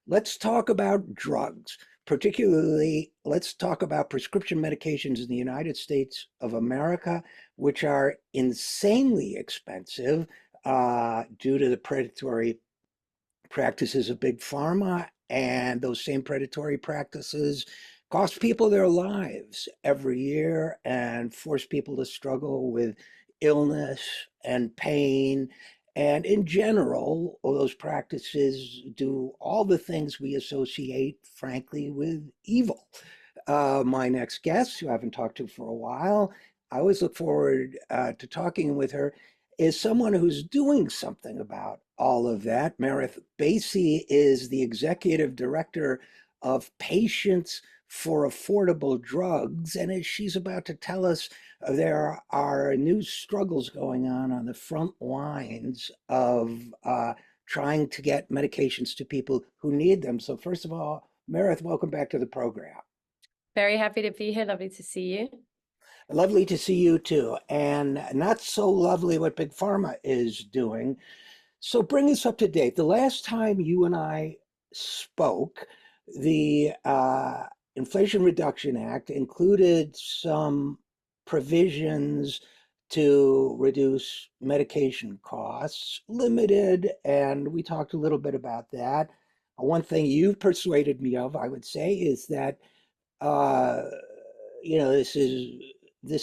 Let's talk about drugs. Particularly, let's talk about prescription medications in the United States of America, which are insanely expensive due to the predatory practices of big pharma, and those same predatory practices cost people their lives every year and force people to struggle with illness and pain. And in general, all those practices do all the things we associate, frankly, with evil. My next guest, who I haven't talked to for a while, I always look forward to talking with her, is someone who's doing something about all of that. Merith Basey is the executive director of Patients for Affordable Drugs. And as she's about to tell us, there are new struggles going on the front lines of trying to get medications to people who need them. So, first of all, Merith, welcome back to the program. Very happy to be here. Lovely to see you. Lovely to see you too. And not so lovely what Big Pharma is doing. So bring us up to date. The last time you and I spoke, the Inflation Reduction Act included some provisions to reduce medication costs, limited, and we talked a little bit about that. One thing you persuaded me of, I would say, is that uh, this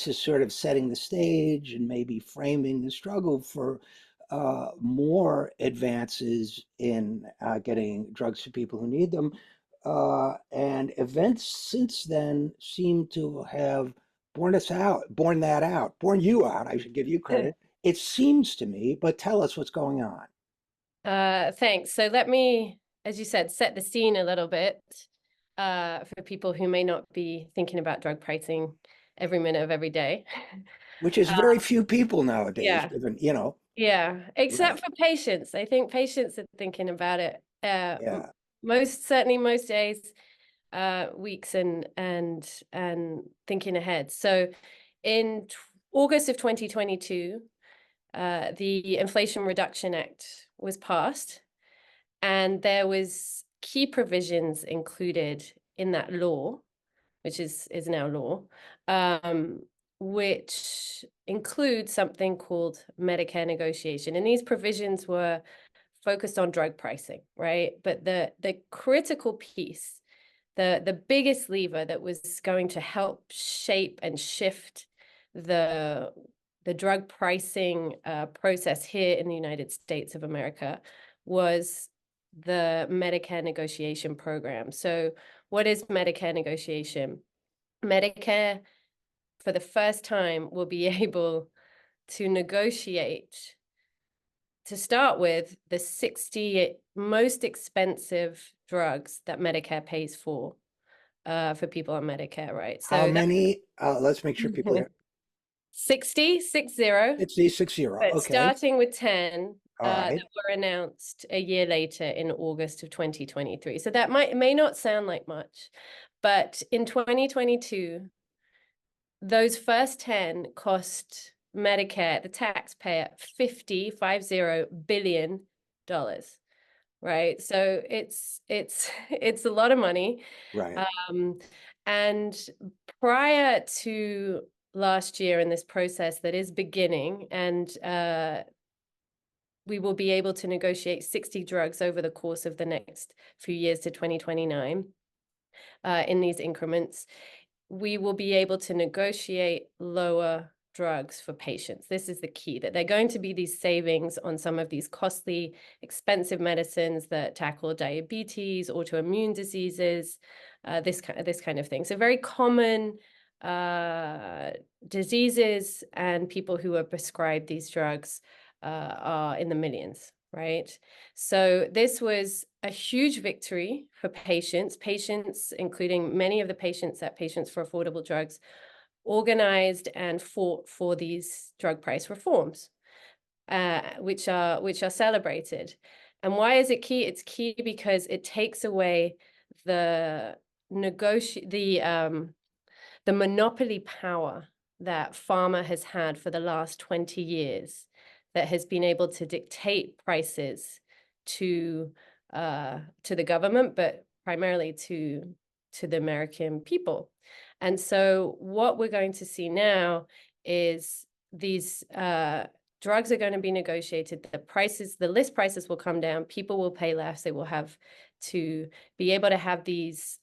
is sort of setting the stage and maybe framing the struggle for more advances in getting drugs to people who need them. And events since then seem to have borne you out. I should give you credit. It seems to me, but tell us what's going on. Thanks. So let me, as you said, set the scene a little bit for people who may not be thinking about drug pricing every minute of every day. Which is very few people nowadays, Yeah, given. yeah, except Right. for patients. I think patients are thinking about it Yeah. certainly most days, weeks, and thinking ahead. So in August of 2022, the Inflation Reduction Act was passed, and there was key provisions included in that law, which is now law, which includes something called Medicare negotiation. And these provisions were focused on drug pricing, right? But the critical piece, the biggest lever that was going to help shape and shift the drug pricing process here in the United States of America was the Medicare negotiation program. So what is Medicare negotiation? Medicare, for the first time, will be able to negotiate, to start with, the 60 most expensive drugs that Medicare pays for people on Medicare, right? How So many? Let's make sure people that hear. 60, It's 60. but Okay. starting with 10 All that right. were announced a year later in August of 2023. So that may not sound like much, but in 2022, those first 10 cost Medicare, the taxpayer, $50 billion, right? So it's it's a lot of money. Right. Um, and prior to last year in this process that is beginning, and we will be able to negotiate 60 drugs over the course of the next few years to 2029 in these increments. We will be able to negotiate lower drugs for patients. This is the key, that they're going to be these savings on some of these costly, expensive medicines that tackle diabetes, autoimmune diseases, this kind of thing. So very common diseases, and people who are prescribed these drugs are in the millions, right? So this was a huge victory for patients, including many of the patients at Patients for Affordable Drugs, organized and fought for these drug price reforms, which are celebrated. And why is it key? It's key because it takes away the monopoly power that pharma has had for the last 20 years, that has been able to dictate prices to to the government, but primarily to the American people. And so what we're going to see now is these drugs are going to be negotiated. The list prices will come down. People will pay less. They will have to be able to have these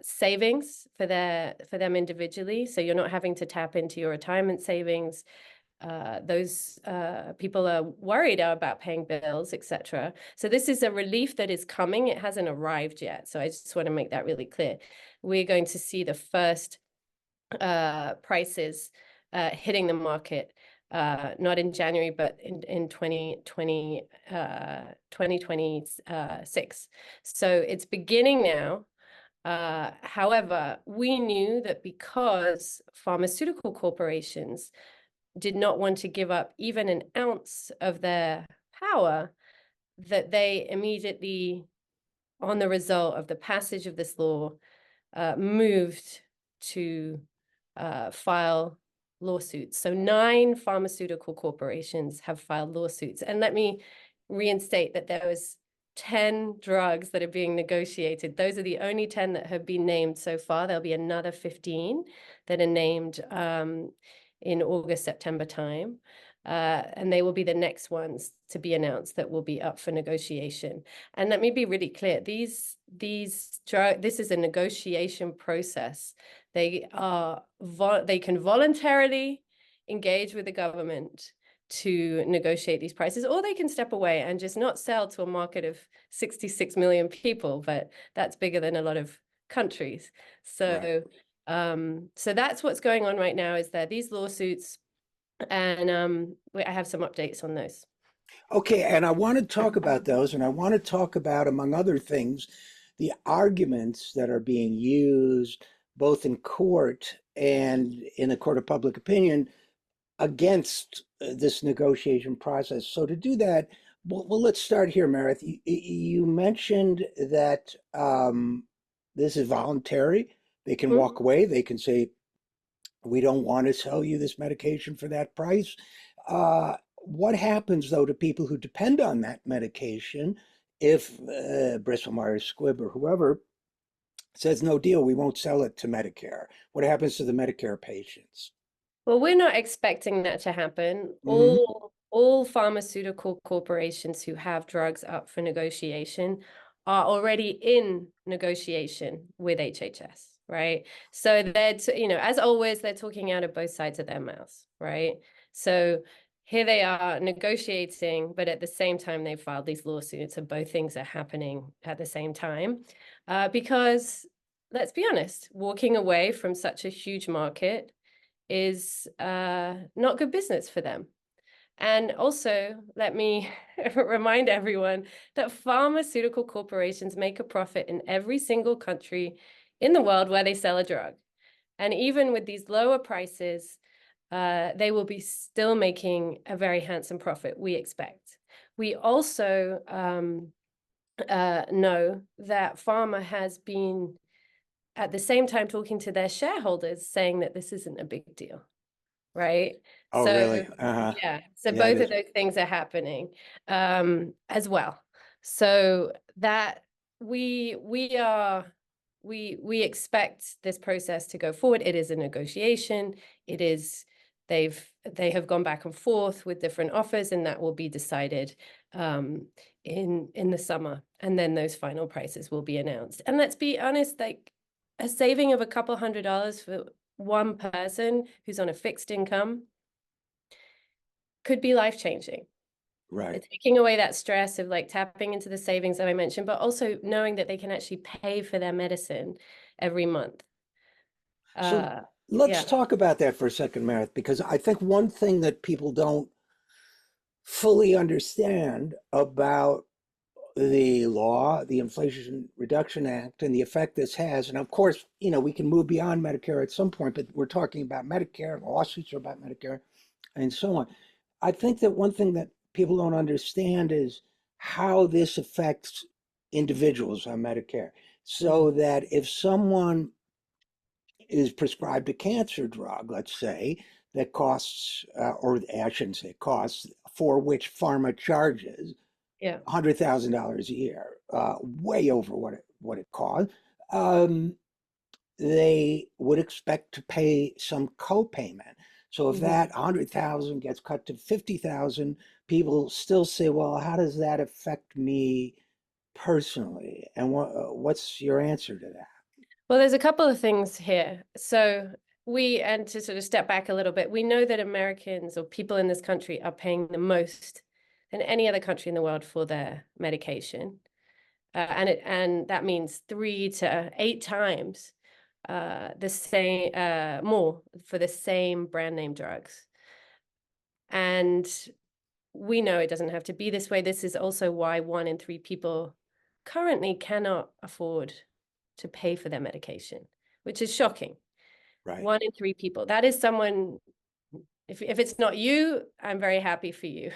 savings for them individually. So you're not having to tap into your retirement savings. Those people are worried about paying bills, etc. So this is a relief that is coming. It hasn't arrived yet. So I just want to make that really clear. We're going to see the first prices hitting the market, not in January, but in 2026. So it's beginning now. However, we knew that because pharmaceutical corporations did not want to give up even an ounce of their power, that they immediately, on the result of the passage of this law, moved to file lawsuits. So 9 pharmaceutical corporations have filed lawsuits. And let me reinstate that there was 10 drugs that are being negotiated. Those are the only 10 that have been named so far. There'll be another 15 that are named in August, September time. And they will be the next ones to be announced that will be up for negotiation. And let me be really clear, this is a negotiation process. They can voluntarily engage with the government to negotiate these prices, or they can step away and just not sell to a market of 66 million people, but that's bigger than a lot of countries. So Right. So that's what's going on right now, is that these lawsuits, and I have some updates on those. Okay, and I want to talk about those, and I want to talk about, among other things, the arguments that are being used both in court and in the court of public opinion against this negotiation process. So to do that, well, let's start here, Merith. You mentioned that this is voluntary. They can walk away. They can say, we don't want to sell you this medication for that price. What happens, though, to people who depend on that medication if Bristol Myers Squibb or whoever says, no deal, we won't sell it to Medicare? What happens to the Medicare patients? Well, we're not expecting that to happen. Mm-hmm. All pharmaceutical corporations who have drugs up for negotiation are already in negotiation with HHS, right? So they're, as always, they're talking out of both sides of their mouths, right? So here they are negotiating, but at the same time, they've filed these lawsuits, and both things are happening at the same time. Because let's be honest, walking away from such a huge market is not good business for them. And also, let me remind everyone that pharmaceutical corporations make a profit in every single country in the world where they sell a drug. And even with these lower prices, they will be still making a very handsome profit, we expect. We also know that pharma has been, at the same time, talking to their shareholders, saying that this isn't a big deal, right? Oh, So really? Uh-huh. yeah, so Yeah, it both of is. those things are happening as well. So that we expect this process to go forward. It is a negotiation. It is they have gone back and forth with different offers, and that will be decided in the summer, and then those final prices will be announced. And let's be honest, like a saving of a couple $100 for one person who's on a fixed income could be life-changing. Right. It's taking away that stress of like tapping into the savings that I mentioned, but also knowing that they can actually pay for their medicine every month. So Uh, let's yeah. talk about that for a second, Meredith, because I think one thing that people don't fully understand about the law, the Inflation Reduction Act, and the effect this has. And of course, we can move beyond Medicare at some point, but we're talking about Medicare, lawsuits are about Medicare, and so on. I think that one thing that people don't understand is how this affects individuals on Medicare. So that if someone is prescribed a cancer drug, let's say, that costs, or I shouldn't say costs, for which pharma charges, Yeah. $100,000 a year, way over what it costs, um, they would expect to pay some co-payment. So if Mhm. that 100,000 gets cut to 50,000, people still say, "Well, how does that affect me personally?" And what's your answer to that? Well, there's a couple of things here. So and to sort of step back a little bit, we know that Americans or people in this country are paying the most than any other country in the world for their medication. And that means 3 to 8 times the same more for the same brand name drugs. And we know it doesn't have to be this way. This is also why 1 in 3 people currently cannot afford to pay for their medication, which is shocking. Right, 1 in 3 people. That is someone, if it's not you, I'm very happy for you.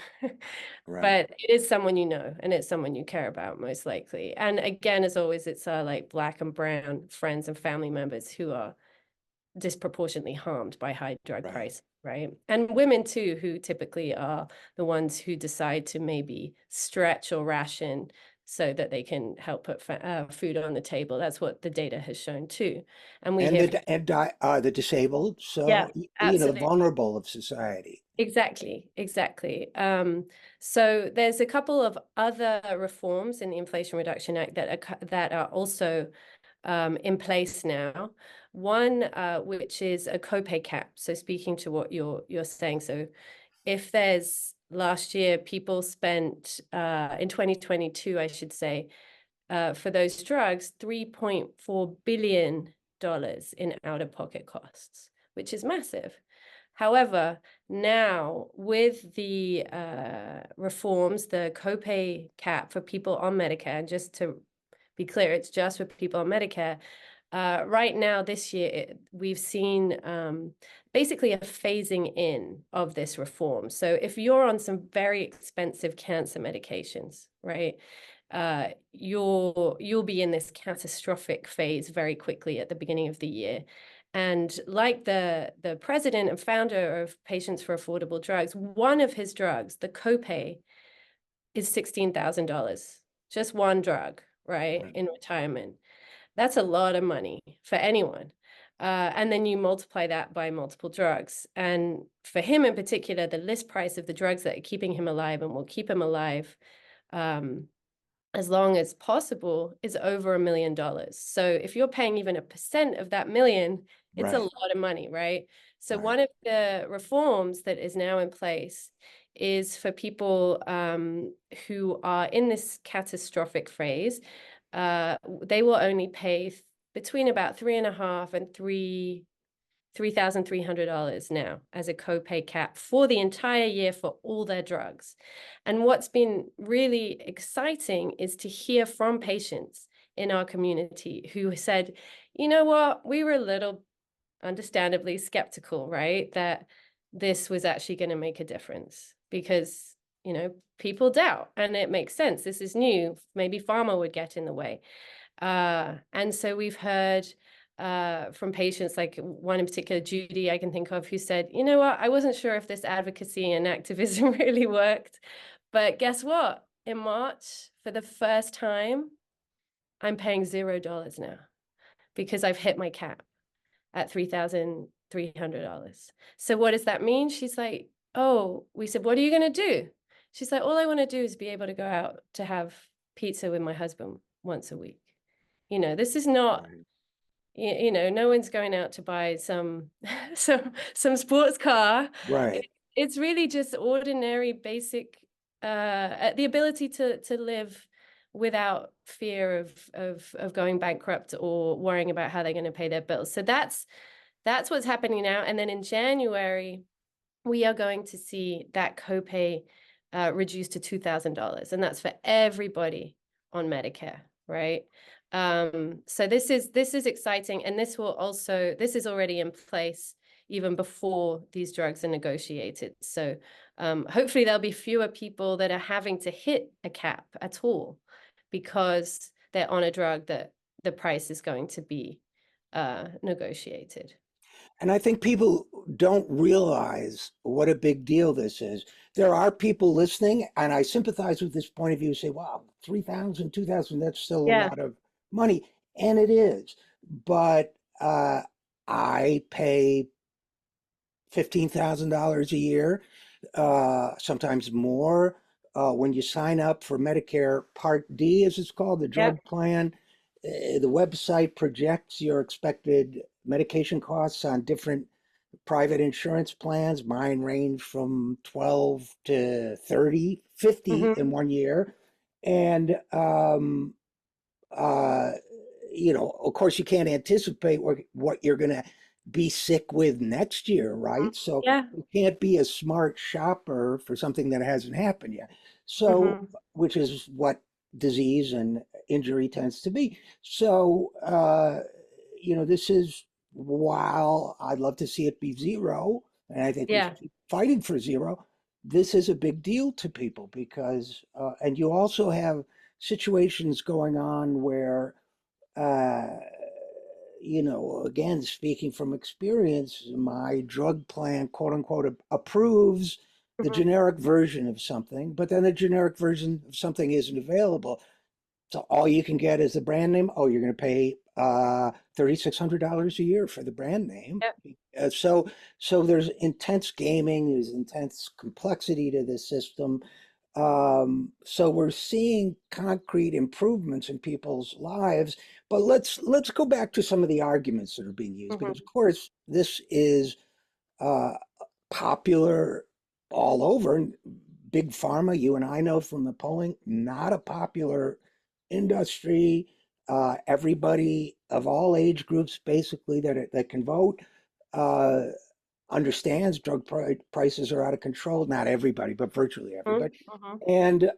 right, But it is someone you know, and it's someone you care about, most likely. And again, as always, it's our like Black and brown friends and family members who are disproportionately harmed by high drug right. price, right? And women too, who typically are the ones who decide to maybe stretch or ration so that they can help put food on the table. That's what the data has shown too. And we And hear from, the disabled, yeah, so the absolutely. vulnerable of society. Exactly, exactly. So there's a couple of other reforms in the Inflation Reduction Act that are also in place now. One, which is a copay cap. So speaking to what you're saying, so if there's last year people spent in 2022, I should say, for those drugs, $3.4 billion in out-of-pocket costs, which is massive. However, now with the reforms, the copay cap for people on Medicare, and just to be clear, it's just for people on Medicare. Right now, this year, we've seen basically a phasing in of this reform. So if you're on some very expensive cancer medications, right, you'll be in this catastrophic phase very quickly at the beginning of the year. And like the president and founder of Patients for Affordable Drugs, one of his drugs, the copay, is $16,000, just one drug, right, Right. in retirement. That's a lot of money for anyone. And then you multiply that by multiple drugs. And for him in particular, the list price of the drugs that are keeping him alive and will keep him alive as long as possible is over $1 million. So if you're paying even 1% of that million, it's a Right, lot of money, right? So right, one of the reforms that is now in place is for people who are in this catastrophic phase. They will only pay between about $3,500 and $3,300 now as a copay cap for the entire year for all their drugs. And what's been really exciting is to hear from patients in our community who said, you know what, we were a little understandably skeptical, right, that this was actually going to make a difference because, people doubt, and it makes sense. This is new. Maybe pharma would get in the way. And so we've heard from patients, like one in particular, Judy, I can think of, who said, you know what, I wasn't sure if this advocacy and activism really worked, but guess what? In March, for the first time, I'm paying $0 now because I've hit my cap at $3,300. So what does that mean? She's like, oh, we said, what are you going to do? She's like, all I want to do is be able to go out to have pizza with my husband once a week. This is not, right, no one's going out to buy some some sports car. right. It's really just ordinary, basic, the ability to live without fear of going bankrupt or worrying about how they're going to pay their bills. So that's what's happening now. And then in January, we are going to see that copay reduced to $2,000, and that's for everybody on Medicare, right? So this is exciting, and this is already in place even before these drugs are negotiated. So hopefully there'll be fewer people that are having to hit a cap at all because they're on a drug that the price is going to be negotiated. And I think people don't realize what a big deal this is. There are people listening, and I sympathize with this point of view, say, wow, 3,000, 2,000, that's still a Yeah. lot of money. And it is. But I pay $15,000 a year, sometimes more. When you sign up for Medicare Part D, as it's called, the Yep. drug plan, the website projects your expected medication costs on different private insurance plans. Mine range from 12 to 30, 50 Hmm. in one year. And uh, of course, you can't anticipate what you're going to be sick with next year, right? So Yeah. you can't be a smart shopper for something that hasn't happened yet. So, Hmm. which is what disease and injury tends to be. So, this is, while I'd love to see it be zero, and I think we Yeah. should keep fighting for zero, this is a big deal to people because, and you also have situations going on where, uh, again, speaking from experience, my drug plan, quote unquote, approves the Hmm. generic version of something, but then the generic version of something isn't available. So all you can get is the brand name. Oh, you're going to pay $3,600 a year for the brand name. Yep. So there's intense gaming, there's intense complexity to the system. So we're seeing concrete improvements in people's lives, but let's go back to some of the arguments that are being used because, Hmm. of course, this is uh, popular all over. And big pharma, you and I know from the polling, not a popular industry. Everybody of all age groups, basically that can vote, uh, understands prices are out of control. Not everybody, but virtually everybody. Hmm. And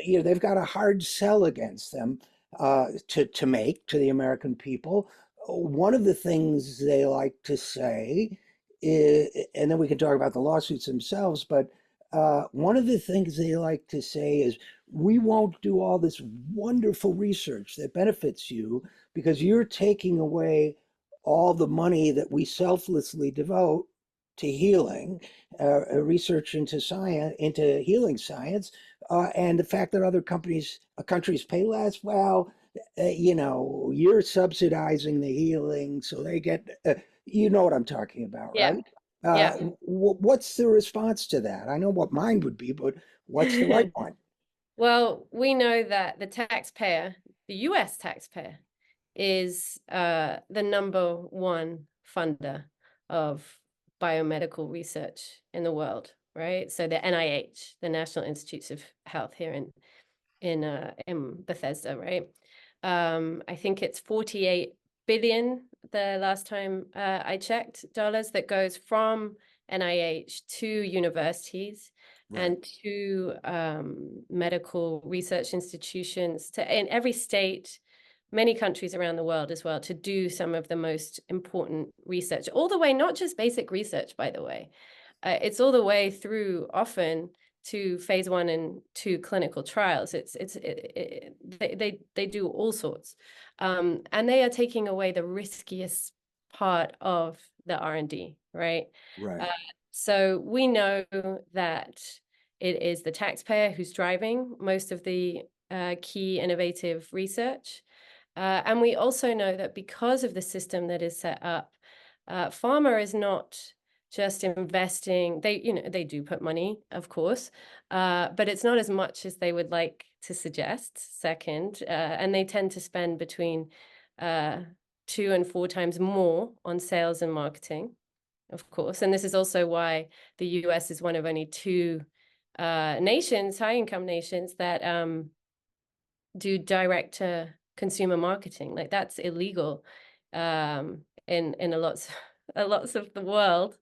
they've got a hard sell against them to make to the American people. One of the things they like to say is, and then we can talk about the lawsuits themselves, but one of the things they like to say is, we won't do all this wonderful research that benefits you because you're taking away all the money that we selflessly devote to healing, research into science, into healing science, and the fact that other countries pay less. Well, you're subsidizing the healing, so they get. You know what I'm talking about, Yeah. right? Yeah. What's the response to that? I know what mine would be, but what's the right one? Well, we know that the taxpayer, the US taxpayer, is the number one funder of biomedical research in the world, right? So the NIH, the National Institutes of Health here in Bethesda, right? I think it's 48 billion the last time I checked dollars that goes from NIH to universities Right, and to medical research institutions in every state, many countries around the world as well, to do some of the most important research, all the way, not just basic research, by the way. It's all the way through often to phase 1 and 2 clinical trials. They do all sorts, and they are taking away the riskiest part of the R&D, right? Uh, right, so we know that it is the taxpayer who's driving most of the key innovative research. And we also know that because of the system that is set up, pharma is not just investing. They do put money, of course, but it's not as much as they would like to suggest, second. And they tend to spend between 2 and 4 times more on sales and marketing, of course. And this is also why the US is one of only 2 nations, high-income nations, that do direct to consumer marketing. Like, that's illegal in a lots of the world,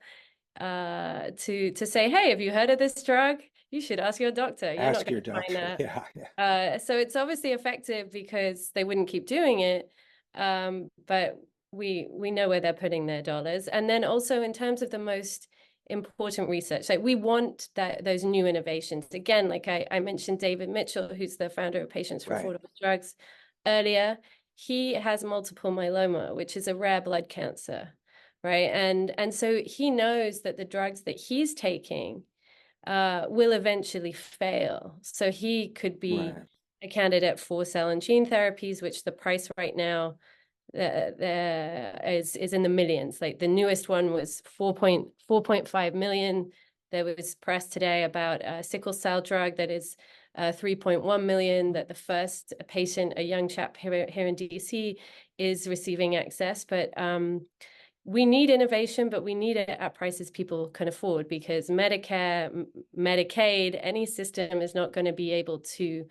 to say, hey, have you heard of this drug? You should ask your doctor. You're not ask going your to find doctor. that. Yeah, yeah. So it's obviously effective because they wouldn't keep doing it. But we know where they're putting their dollars. And then also in terms of the most important research, like, we want those new innovations. Again, like I mentioned David Mitchell, who's the founder of Patients for Right. Affordable Drugs earlier. he has multiple myeloma, which is a rare blood cancer, right? And so he knows that the drugs that he's taking will eventually fail. So he could be Right. a candidate for cell and gene therapies, which the price right now there is in the millions. Like the newest one was 4.5 million. There was press today about a sickle cell drug that is 3.1 million, that the first patient, a young chap here in DC, is receiving access. But we need innovation, but we need it at prices people can afford, because Medicare, Medicaid, any system is not going to be able to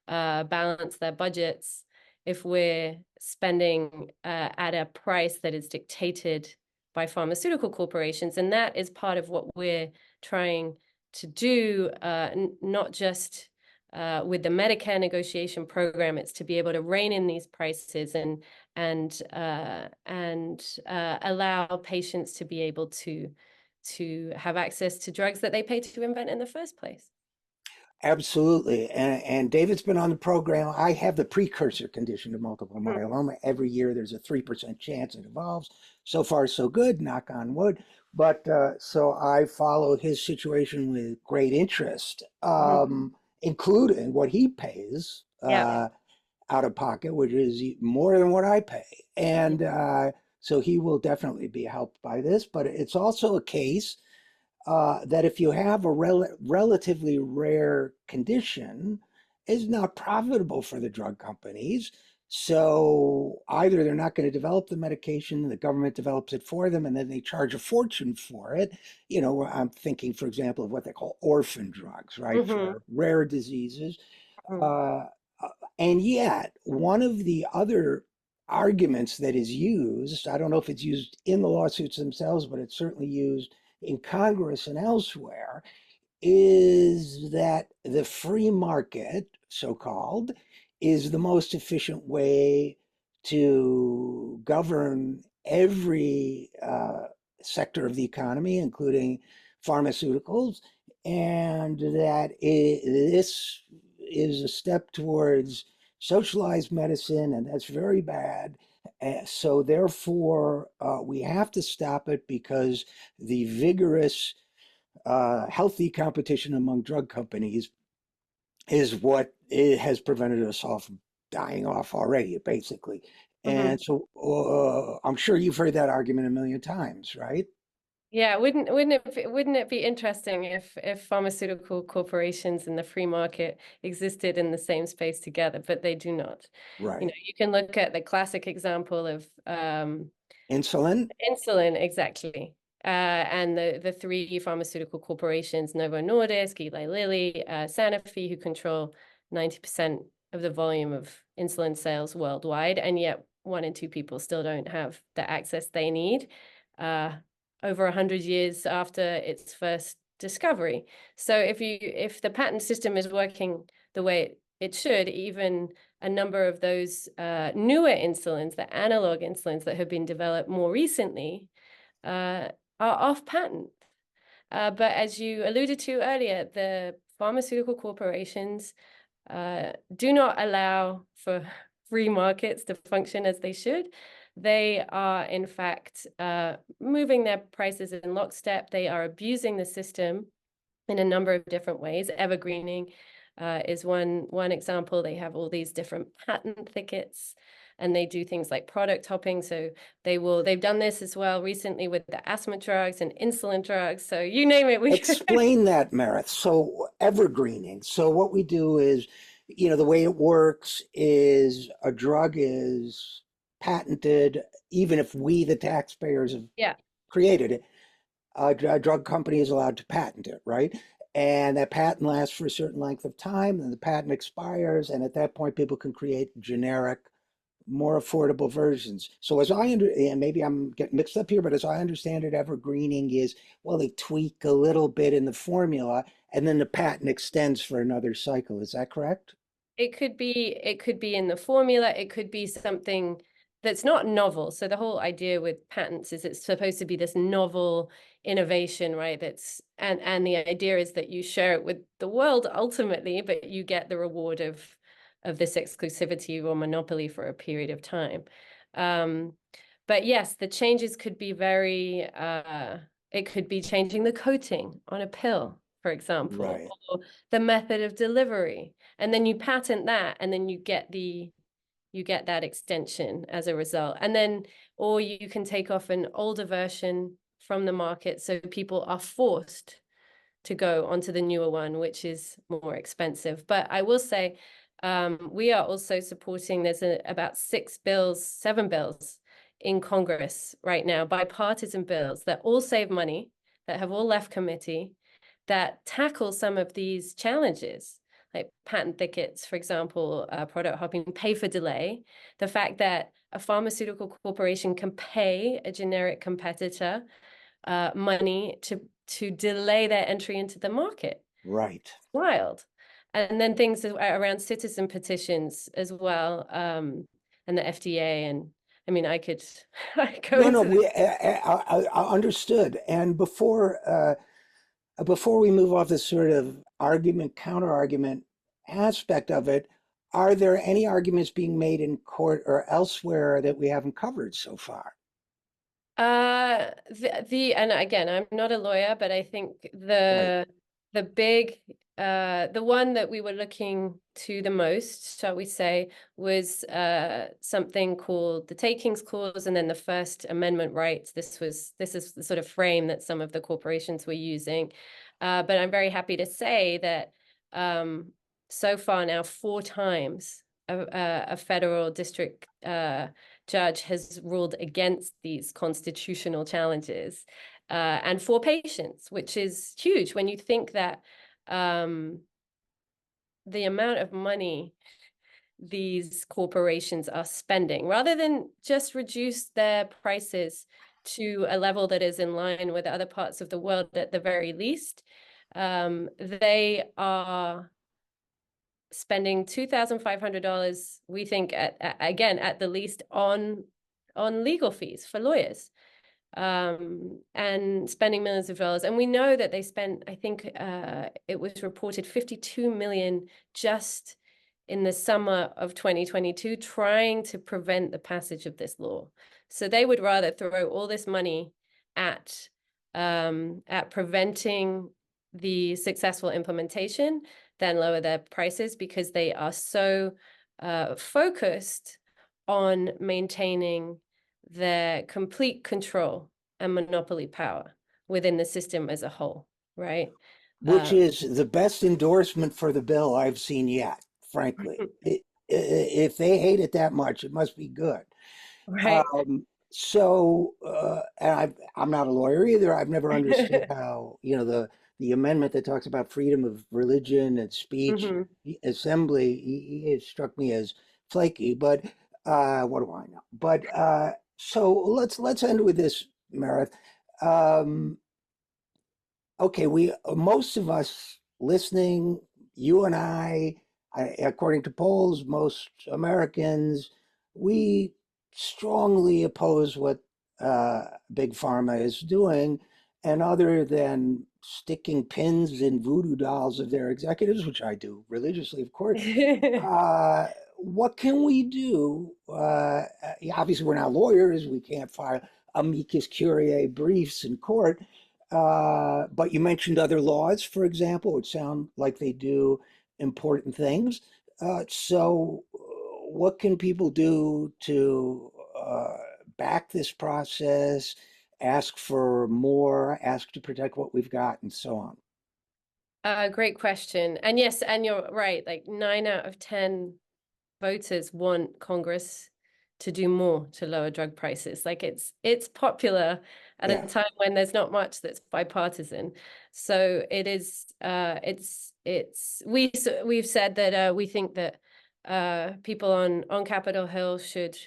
balance their budgets if we're spending at a price that is dictated by pharmaceutical corporations. And that is part of what we're trying to do, not just with the Medicare negotiation program. It's to be able to rein in these prices and allow patients to be able to have access to drugs that they pay to invent in the first place. Absolutely. And David's been on the program. I have the precursor condition to multiple myeloma. Every year there's a 3% chance it evolves. So far, so good, knock on wood. But so I follow his situation with great interest, including what he pays Yeah. out of pocket, which is more than what I pay. And so he will definitely be helped by this. But it's also a case that if you have a relatively rare condition, is not profitable for the drug companies. So either they're not going to develop the medication, the government develops it for them, and then they charge a fortune for it. You know, I'm thinking, for example, of what they call orphan drugs, right, for rare diseases. Uh, and yet, one of the other arguments that is used, I don't know if it's used in the lawsuits themselves, but it's certainly used in Congress and elsewhere, is that the free market, so called, is the most efficient way to govern every sector of the economy, including pharmaceuticals, and that this is a step towards socialized medicine, and that's very bad. So therefore, we have to stop it, because the vigorous, healthy competition among drug companies is what it has prevented us all from dying off already, basically. And so I'm sure you've heard that argument a million times, right? Yeah, wouldn't it be interesting if pharmaceutical corporations and the free market existed in the same space together, but they do not. You know, Right. you can look at the classic example of Insulin. insulin, exactly. And the three pharmaceutical corporations, Novo Nordisk, Eli Lilly, Sanofi, who control 90% of the volume of insulin sales worldwide, and yet 1 in 2 people still don't have the access they need. Over 100 years after its first discovery. So if the patent system is working the way it should, even a number of those newer insulins, the analog insulins that have been developed more recently, are off patent. But as you alluded to earlier, the pharmaceutical corporations do not allow for free markets to function as they should. They are, in fact, moving their prices in lockstep. They are abusing the system in a number of different ways. Evergreening is one example. They have all these different patent thickets, and they do things like product hopping. So they've done this as well recently with the asthma drugs and insulin drugs. So you name it. Explain that, Merith. So evergreening. So what we do is, you know, the way it works is a drug is patented, even if we, the taxpayers, have Yeah. created it. A drug company is allowed to patent it, right? And that patent lasts for a certain length of time, and the patent expires, and at that point, people can create generic, more affordable versions. So as I and maybe I'm getting mixed up here, but as I understand it, evergreening is, well, they tweak a little bit in the formula, and then the patent extends for another cycle. Is that correct? It could be in the formula. It could be something that's not novel. So the whole idea with patents is it's supposed to be this novel innovation, right? And the idea is that you share it with the world ultimately, but you get the reward of of this exclusivity or monopoly for a period of time. But yes, the changes could be very, it could be changing the coating on a pill, for example, Right. or the method of delivery. And then you patent that, and then you get that extension as a result. And then, or you can take off an older version from the market, so people are forced to go onto the newer one, which is more expensive. But I will say, we are also supporting, there's about 7 bills in Congress right now, bipartisan bills that all save money, that have all left committee, that tackle some of these challenges, like patent thickets, for example, product hopping, pay for delay, the fact that a pharmaceutical corporation can pay a generic competitor money to delay their entry into the market. Right. Wild. And then things around citizen petitions as well, and the FDA. And I mean, I go No, into I understood. And before we move off this sort of argument, counter argument aspect of it, are there any arguments being made in court or elsewhere that we haven't covered so far? And again, I'm not a lawyer, but I think Right. the big the one that we were looking to the most, shall we say, was something called the Takings Clause, and then the First Amendment rights. This is the sort of frame that some of the corporations were using. But I'm very happy to say that so far now, 4 times a federal district judge has ruled against these constitutional challenges, and for patients, which is huge when you think that the amount of money these corporations are spending, rather than just reduce their prices to a level that is in line with other parts of the world at the very least, they are spending $2,500, we think, again, at the least, on legal fees for lawyers, and spending millions of dollars. And we know that they spent, I think it was reported, $52 million just in the summer of 2022 trying to prevent the passage of this law. So they would rather throw all this money at preventing the successful implementation than lower their prices, because they are so focused on maintaining their complete control and monopoly power within the system as a whole, right? Which is the best endorsement for the bill I've seen yet, frankly. If they hate it that much, it must be good. Right. And I'm not a lawyer either. I've never understood how, the amendment that talks about freedom of religion and speech, assembly, it struck me as flaky, but what do I know? But so let's end with this, Merith. Okay, most of us listening, you and I, according to polls, most Americans, we strongly oppose what Big Pharma is doing. And other than sticking pins in voodoo dolls of their executives, which I do religiously, of course, what can we do? Obviously, we're not lawyers. We can't file amicus curiae briefs in court. But you mentioned other laws, for example, which sound like they do important things. So what can people do to back this process, ask for more, ask to protect what we've got, and so on? Great question. And yes, and you're right, like 9 out of 10 voters want Congress to do more to lower drug prices. Like it's popular at a time when there's not much that's bipartisan. So it is we've said that we think that people on Capitol Hill should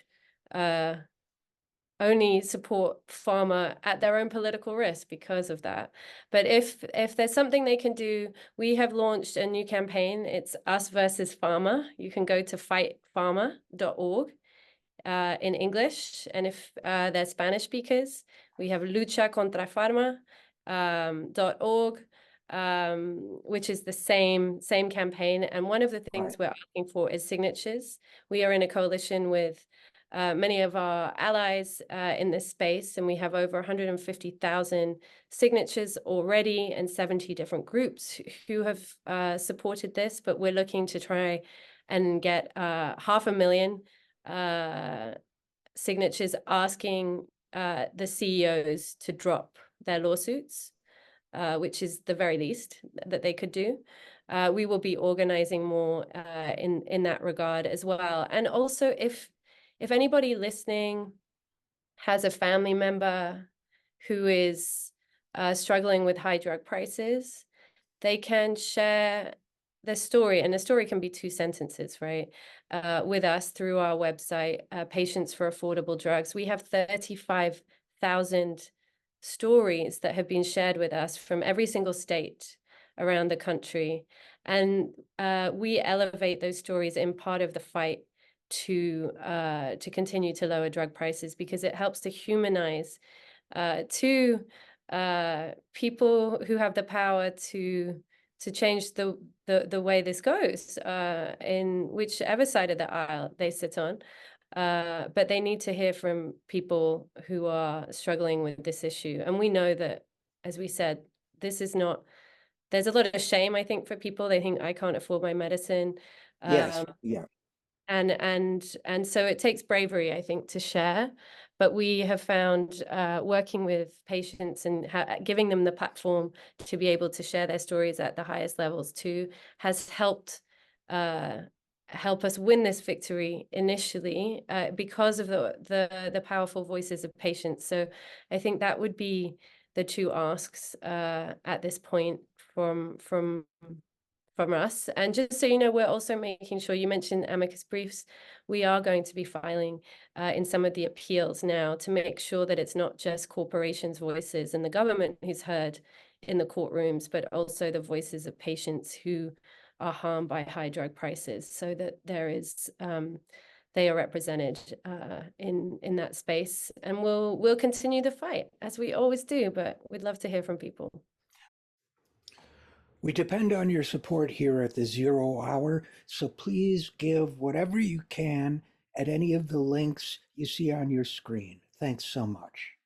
only support pharma at their own political risk because of that. But if there's something they can do, we have launched a new campaign. It's Us versus Pharma. You can go to fightpharma.org in English. And if they're Spanish speakers, we have luchacontrapharma.org. which is the same campaign. And one of the things Right. we're asking for is signatures. We are in a coalition with many of our allies in this space, and we have over 150,000 signatures already and 70 different groups who have supported this. But we're looking to try and get 500,000 signatures asking the CEOs to drop their lawsuits, which is the very least that they could do. We will be organizing more in that regard as well. And also, if anybody listening has a family member who is struggling with high drug prices, they can share the story, and the story can be 2 sentences, right? With us through our website, Patients for Affordable Drugs. We have 35,000 stories that have been shared with us from every single state around the country. And we elevate those stories in part of the fight to continue to lower drug prices, because it helps to humanize to people who have the power to change the way this goes in whichever side of the aisle they sit on. But they need to hear from people who are struggling with this issue. And we know that, as we said, this is not, there's a lot of shame, I think, for people. They think, I can't afford my medicine. Yes. Yeah. And so it takes bravery, I think, to share. But we have found working with patients and giving them the platform to be able to share their stories at the highest levels too has helped help us win this victory initially because of the powerful voices of patients. So I think that would be the 2 asks at this point from us. And just so you know, we're also making sure, you mentioned amicus briefs, we are going to be filing in some of the appeals now to make sure that it's not just corporations' voices and the government who's heard in the courtrooms, but also the voices of patients who are harmed by high drug prices, so that there is they are represented in that space. And we'll continue the fight as we always do, but we'd love to hear from people. We depend on your support here at the Zero Hour, so please give whatever you can at any of the links you see on your screen. Thanks so much.